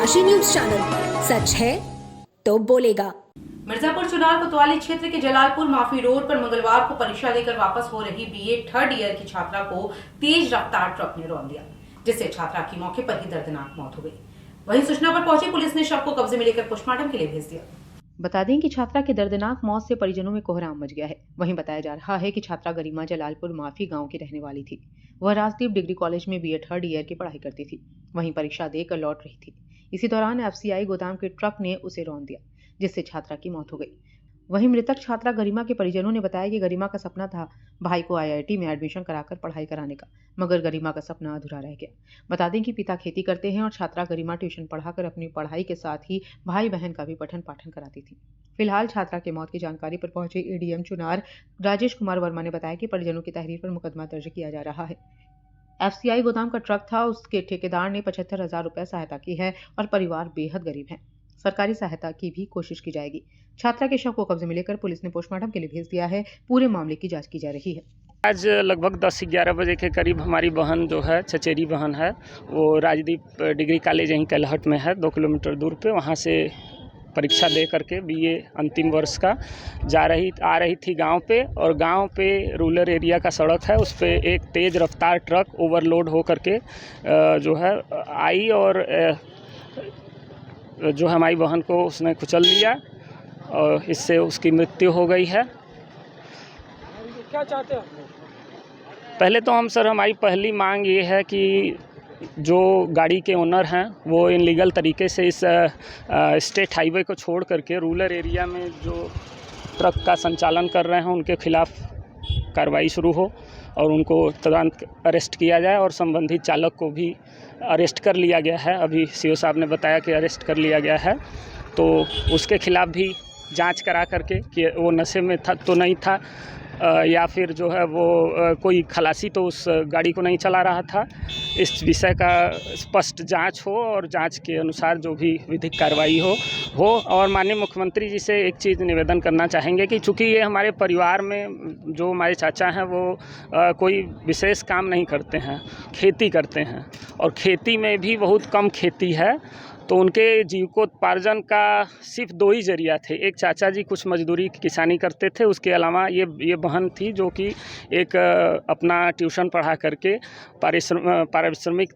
Kashi news channel, सच है तो बोलेगा। मिर्जापुर चुनार कोतवाली क्षेत्र के जलालपुर माफी रोड पर मंगलवार को परीक्षा देकर वापस हो रही बीए थर्ड ईयर की छात्रा को तेज रफ्तार ट्रक ने रौंद दिया, जिससे छात्रा की मौके पर ही दर्दनाक मौत हो गई। वहीं सूचना पर पहुंची पुलिस ने शव को कब्जे में लेकर पोस्टमार्टम के लिए भेज दिया। बता दें कि छात्रा की दर्दनाक मौत से परिजनों में कोहराम मच गया है। वहीं बताया जा रहा है कि छात्रा गरिमा जलालपुर माफी गांव की रहने वाली थी। वह राजदीप डिग्री कॉलेज में बीए थर्ड ईयर की पढ़ाई करती थी। वहीं परीक्षा देकर लौट रही थी। इसी दौरान एफसीआई गोदाम के ट्रक ने उसे रौंद दिया, जिससे छात्रा की मौत हो गई। वहीं मृतक छात्रा गरिमा के परिजनों ने बताया कि गरिमा का सपना था भाई को आईआईटी में एडमिशन कराकर पढ़ाई कराने का, मगर गरिमा का सपना अधूरा रह गया। बता दें कि पिता खेती करते हैं और छात्रा गरिमा ट्यूशन पढ़ाकर अपनी पढ़ाई के साथ ही भाई बहन का भी पठन पाठन कराती थी। फिलहाल छात्रा की मौत की जानकारी पर पहुंचे एडीएम चुनार राजेश कुमार वर्मा ने बताया कि परिजनों की तहरीर पर मुकदमा दर्ज किया जा रहा है। एफसीआई गोदाम का ट्रक था, उसके ठेकेदार ने 75,000 रुपए सहायता की है और परिवार बेहद गरीब है। सरकारी सहायता की भी कोशिश की जाएगी। छात्रा के शव को कब्जे में लेकर पुलिस ने पोस्टमार्टम के लिए भेज दिया है। पूरे मामले की जांच की जा रही है। आज लगभग 10-11 बजे के करीब हमारी बहन जो है, चचेरी बहन है, वो राजदीप डिग्री कॉलेज यहीं कैलहट में है, 2 किलोमीटर दूर पे। वहाँ से परीक्षा दे करके बीए अंतिम वर्ष का आ रही थी गांव पे, और गांव पे रूरल एरिया का सड़क है, उस पे एक तेज़ रफ्तार ट्रक ओवरलोड हो करके जो है आई और जो हमारी बहन को उसने कुचल लिया और इससे उसकी मृत्यु हो गई है। क्या चाहते हैं? पहले तो हमारी पहली मांग ये है कि जो गाड़ी के ओनर हैं वो इनलीगल तरीके से इस स्टेट हाईवे को छोड़ करके रूरल एरिया में जो ट्रक का संचालन कर रहे हैं उनके खिलाफ कार्रवाई शुरू हो और उनको तुरंत अरेस्ट किया जाए, और संबंधित चालक को भी अरेस्ट कर लिया गया है। अभी सीओ साहब ने बताया कि अरेस्ट कर लिया गया है, तो उसके खिलाफ भी जांच करा करके कि वो नशे में था तो नहीं था, या फिर जो है वो कोई खलासी तो उस गाड़ी को नहीं चला रहा था। इस विषय का स्पष्ट जांच हो और जांच के अनुसार जो भी विधिक कार्रवाई हो। और माननीय मुख्यमंत्री जी से एक चीज़ निवेदन करना चाहेंगे कि चूँकि ये हमारे परिवार में जो हमारे चाचा हैं वो कोई विशेष काम नहीं करते हैं, खेती करते हैं, और खेती में भी बहुत कम खेती है, तो उनके जीविकोपार्जन का सिर्फ 2 ही जरिया थे। एक चाचा जी कुछ मजदूरी किसानी करते थे, उसके अलावा ये बहन थी जो कि एक अपना ट्यूशन पढ़ा करके पारिश्रमिक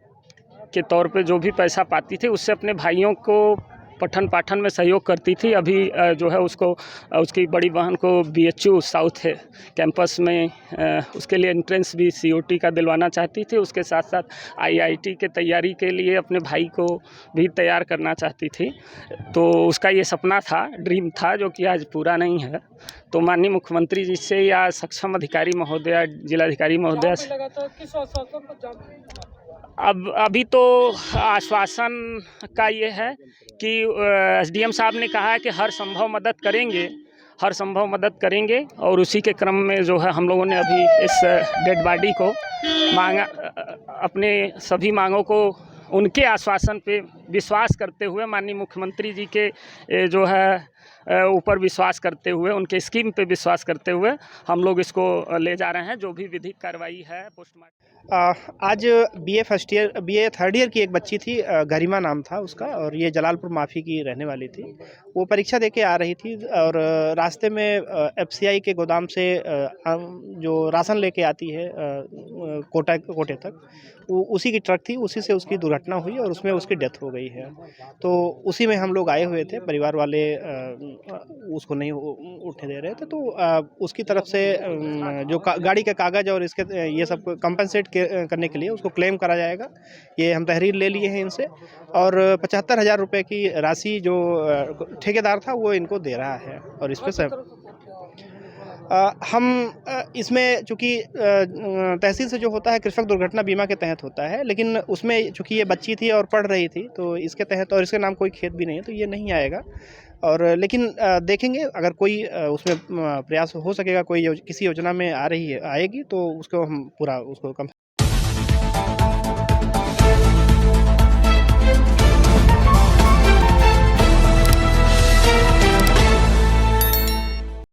के तौर पे जो भी पैसा पाती थी उससे अपने भाइयों को पठन पाठन में सहयोग करती थी। अभी जो है उसकी बड़ी बहन को बीएचयू साउथ है कैंपस में उसके लिए एंट्रेंस भी सीओटी का दिलवाना चाहती थी। उसके साथ साथ आईआईटी के तैयारी के लिए अपने भाई को भी तैयार करना चाहती थी। तो उसका ये सपना था, ड्रीम था, जो कि आज पूरा नहीं है। तो माननीय मुख्यमंत्री जी से या सक्षम अधिकारी महोदया, जिलाधिकारी महोदया से अभी तो आश्वासन का ये है कि एसडीएम साहब ने कहा है कि हर संभव मदद करेंगे, और उसी के क्रम में जो है हम लोगों ने अभी इस डेड बॉडी को मांगा, अपने सभी मांगों को उनके आश्वासन पे विश्वास करते हुए, माननीय मुख्यमंत्री जी के जो है ऊपर विश्वास करते हुए, उनके स्कीम पे विश्वास करते हुए हम लोग इसको ले जा रहे हैं। जो भी विधिक कार्रवाई है पोस्टमार्टम। आज बीए थर्ड ईयर की एक बच्ची थी, गरिमा नाम था उसका, और ये जलालपुर माफी की रहने वाली थी। वो परीक्षा देके आ रही थी और रास्ते में एफसीआई के गोदाम से जो राशन लेके आती है कोटे तक, वो उसी की ट्रक थी, उसी से उसकी दुर्घटना हुई और उसमें उसकी डेथ हो गई है। तो उसी में हम लोग आए हुए थे, परिवार वाले उसको नहीं उठने दे रहे थे, तो उसकी तरफ से जो गाड़ी के कागज़ और इसके ये सब कंपनसेट करने के लिए उसको क्लेम करा जाएगा। ये हम तहरीर ले लिए हैं इनसे, और 75,000 रुपये की राशि जो ठेकेदार था वो इनको दे रहा है। और इस पर हम इसमें चूँकि तहसील से जो होता है कृषक दुर्घटना बीमा के तहत होता है, लेकिन उसमें चूँकि ये बच्ची थी और पढ़ रही थी, तो इसके तहत, और इसके नाम कोई खेत भी नहीं है, तो ये नहीं आएगा। और लेकिन देखेंगे अगर कोई उसमें प्रयास हो सकेगा, कोई किसी योजना में आएगी तो उसको हम पूरा उसको